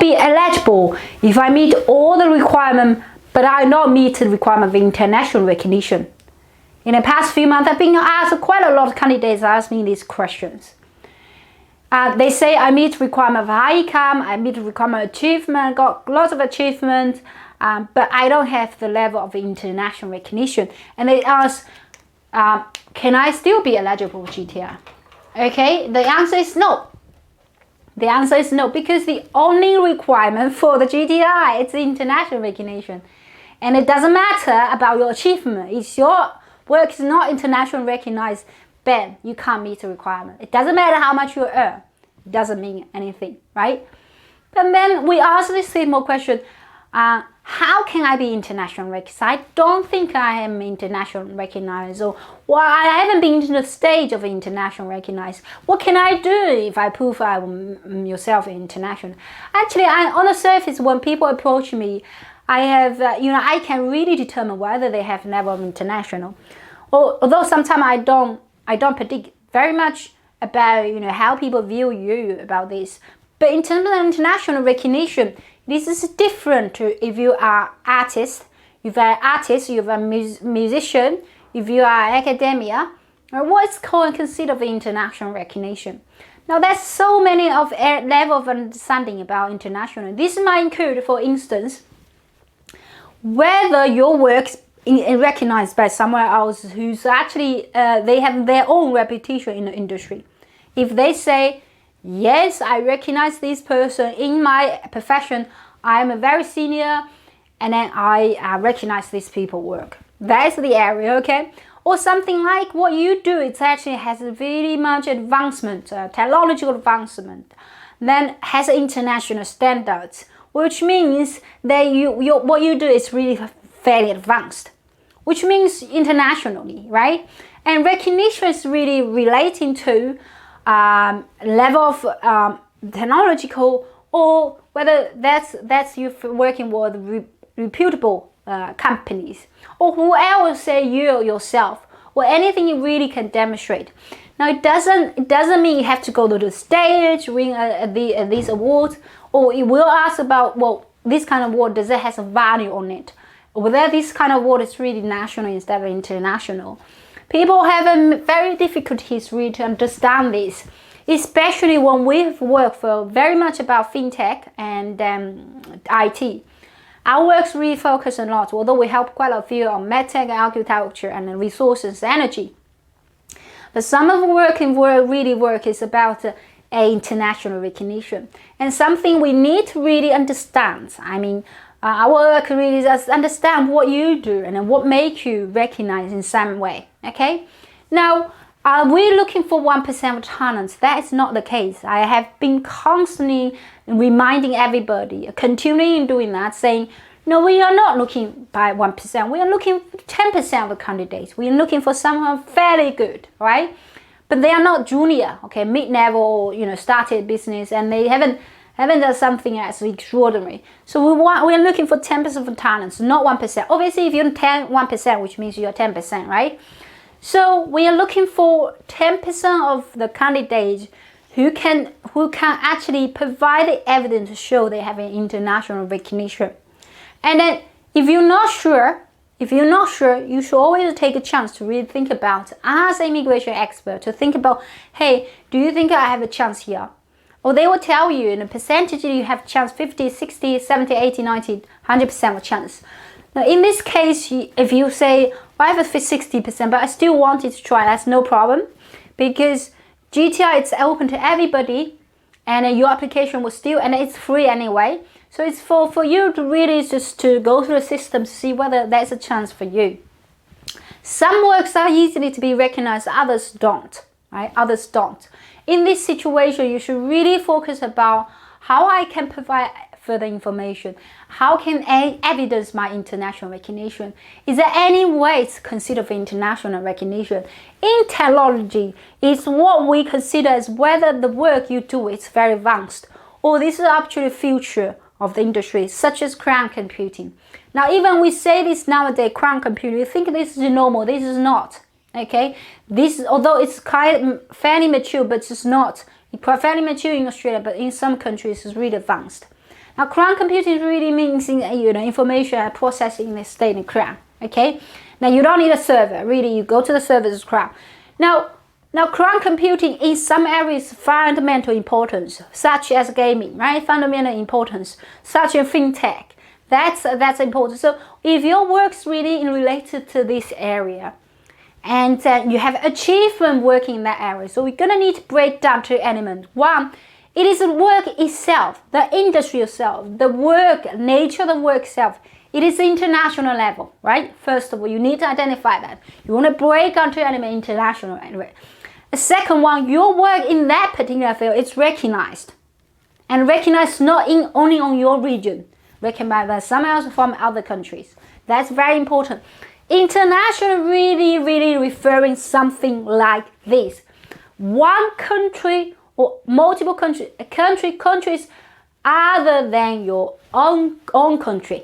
be eligible if I meet all the requirements, but I not meet the requirement of international recognition? In the past few months, I've been asked quite a lot of candidates ask me these questions. They say I meet requirement of high income, I meet requirement of achievement, got lots of achievements, but I don't have the level of international recognition. And they ask, can I still be eligible for GTI? Okay, the answer is no. The answer is no, because the only requirement for the GTI is international recognition. And it doesn't matter about your achievement. If your work is not internationally recognized, then you can't meet the requirement. It doesn't matter how much you earn. It doesn't mean anything, right? And then we ask this simple question, how can I be internationally recognized? I don't think I am internationally recognized, or well, I haven't been to the stage of international recognized. What can I do if I prove I'm yourself international? Actually, on the surface, when people approach me, I have, I can really determine whether they have level of international. Although sometimes I don't predict very much about, how people view you about this. But in terms of international recognition, this is different to if you are artist, if you are artist, you are a musician, if you are academia, or what's considered international recognition. Now there's so many of level of understanding about international. This might include, for instance, whether your work's recognized by someone else who's actually they have their own reputation in the industry. If they say, yes, I recognize this person in my profession, I'm a very senior, and then I recognize these people's work. That's the area, okay? Or something like what you do, it actually has very much advancement, technological advancement, then has international standards, which means that what you do is really fairly advanced, which means internationally, right? And recognition is really relating to level of technological, or whether that's you working with reputable companies, or whoever say you yourself, or anything you really can demonstrate. Now it doesn't mean you have to go to the stage, win these awards, or it will ask about, well, this kind of award, does it have a value on it? Or whether this kind of award is really national instead of international. People have a very difficulties really to understand this, especially when we've worked for very much about fintech and IT. Our works really focus a lot, although we help quite a few on medtech, agriculture, and resources, energy. But some of the work is about international recognition, and something we need to really understand. I mean, our work really is understand what you do and what makes you recognize in some way. Okay, now are we looking for 1% of talents? That is not the case. I have been constantly reminding everybody, continuing doing that, saying, no, we are not looking by 1%. We are looking for 10% of the candidates. We are looking for someone fairly good, right? But they are not junior, okay, mid-level, started business, and they haven't done something that's extraordinary. So we're looking for 10% of the talents, not 1%. Obviously, if you're 1%, which means you're 10%, right? So we are looking for 10% of the candidates who can actually provide the evidence to show they have an international recognition. And then if you're not sure, you should always take a chance to really think about, as an immigration expert, to think about, hey, do you think I have a chance here? Or they will tell you in a percentage you have chance 50, 60, 70, 80, 90, 100% of chance. Now in this case, if you say, I have a 60%, but I still wanted to try, that's no problem, because GTI is open to everybody, and your application will still, and it's free anyway. So it's for you to really just to go through the system to see whether there's a chance for you. Some works are easily to be recognized, others don't, right? Others don't. In this situation, you should really focus about how I can provide further information. How can I evidence my international recognition? Is there any way to consider for international recognition? In technology, it's what we consider as whether the work you do is very advanced, or this is actually the future of the industry, such as quantum computing. Now, even we say this nowadays, quantum computing, you think this is normal. This is not. Okay, this, although it's fairly mature, but it's not. It's fairly mature in Australia, but in some countries it's really advanced. Now, cloud computing really means information processing in the state in cloud. Okay. Now you don't need a server. Really, you go to the server's cloud. Now cloud computing in some areas fundamental importance, such as gaming, right? Fundamental importance, such as fintech. That's important. So if your work's really related to this area, and you have achievement working in that area, so we're gonna need to break down two elements. One, it is the work itself, the industry itself, the work, nature of the work itself. It is international level, right? First of all, you need to identify that. You want to break down two elements international. The second one, your work in that particular field is recognized. And recognized not only on your region, recognized by someone else from other countries. That's very important. International really referring something like this. One country or multiple countries other than your own country.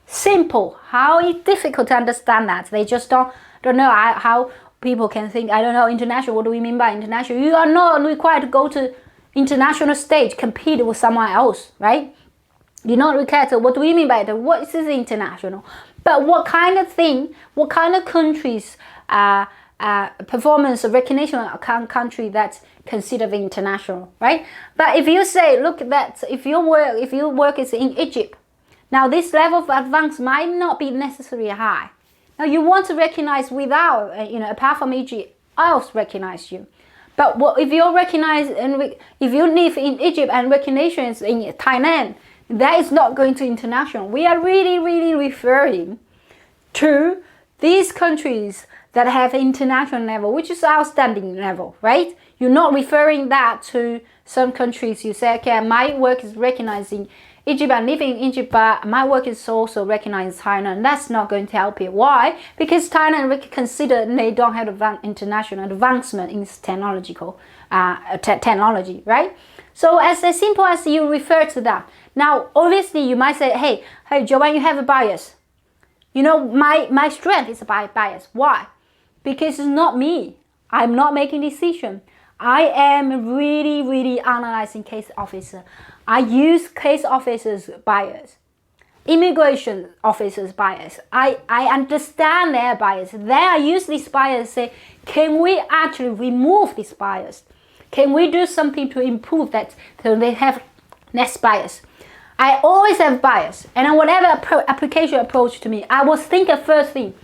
Simple. How it's difficult to understand that. They just don't know how people can think, I don't know, international, what do we mean by international? You are not required to go to international stage, compete with someone else, right? You're not required to, what do we mean by that? What is international? But what kind of thing, what kind of countries, performance recognition country that's considered international, right? But if you say, look at that, if your work is in Egypt, now this level of advance might not be necessarily high. Now you want to recognize without, apart from Egypt, else recognize you. But if you're recognized and if you live in Egypt and recognition is in Thailand, that is not going to international. We are really referring to these countries that have international level, which is outstanding level, right? You're not referring that to some countries. You say, okay, my work is recognized in Egypt, I'm living in Egypt, but my work is also recognized in Thailand. That's not going to help you. Why? Because Thailand consider they don't have international advancement in technological technology, right? So as simple as you refer to that. Now, obviously, you might say, hey, Joanne, you have a bias. My strength is a bias. Why? Because it's not me. I'm not making decision. I am really analyzing case officer. I use case officers' bias, immigration officers' bias. I understand their bias. Then I use this bias to say, can we actually remove this bias? Can we do something to improve that so they have less bias? I always have bias, and whatever application approach to me, I will think the first thing,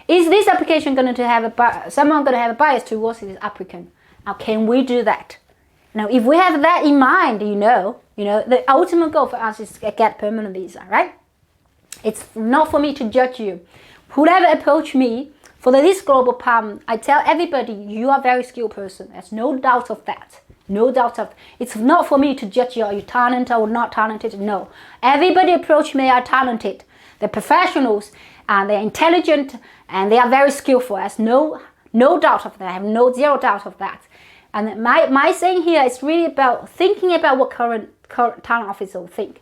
is this application going to have someone going to have a bias towards this applicant? Now, can we do that? Now, if we have that in mind, the ultimate goal for us is to get permanent visa, right? It's not for me to judge you. Whoever approach me for this global problem, I tell everybody, you are a very skilled person. There's no doubt of that. No doubt of it's not for me to judge you, are you talented or not talented? No. Everybody approach me are talented. They're professionals and they're intelligent and they are very skillful. There's no doubt of that. I have zero doubt of that. And my saying here is really about thinking about what current talent officer will think.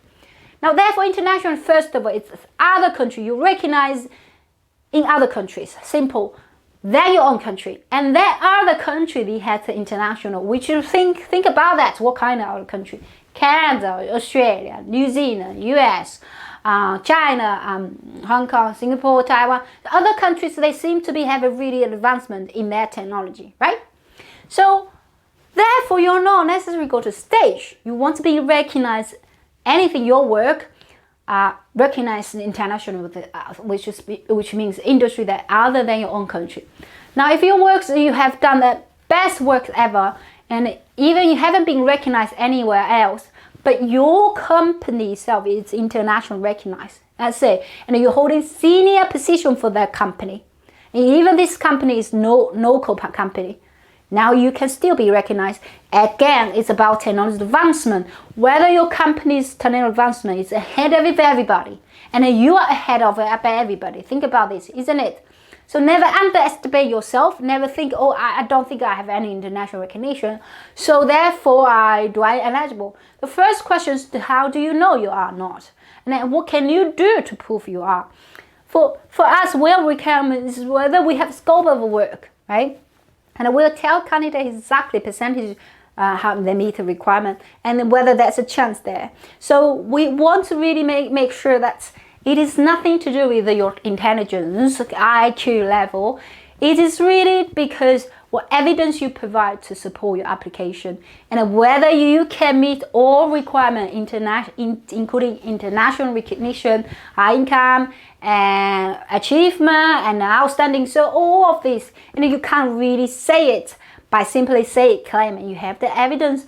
Now, therefore, international, first of all, it's other country. You recognize in other countries. Simple. They're your own country. And there are the country that has international, which you think about that. What kind of other country? Canada, Australia, New Zealand, US, China, Hong Kong, Singapore, Taiwan. The other countries, they seem to have a really advancement in their technology, right? So, therefore, you're not necessarily go to stage. You want to be recognized, anything your work, recognized international, which means industry that other than your own country. Now, if your works, you have done the best work ever, and even you haven't been recognized anywhere else, but your company itself is international recognized, that's it, and you're holding senior position for that company, and even this company is no local company, now you can still be recognized. Again, it's about technology advancement. Whether your company's technology advancement is ahead of everybody, and you are ahead of everybody. Think about this, isn't it? So never underestimate yourself. Never think, oh, I don't think I have any international recognition, so therefore do I eligible? The first question is, how do you know you are not? And then what can you do to prove you are? For us, real requirement is whether we have scope of work, right? And we'll tell candidates exactly percentage how they meet the requirement, and whether there's a chance there. So we want to really make sure that it is nothing to do with your intelligence, IQ level. It is really because what evidence you provide to support your application, and whether you can meet all requirements, including international recognition, high income, and achievement, and outstanding. So all of this, you can't really say it by simply claiming. You have the evidence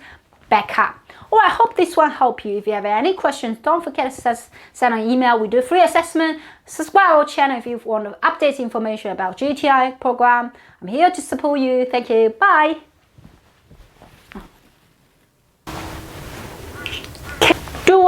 back up. Well, I hope this one helped you. If you have any questions, don't forget to send an email. We do free assessment. Subscribe our channel if you want to update information about GTI program. I'm here to support you. Thank you. Bye.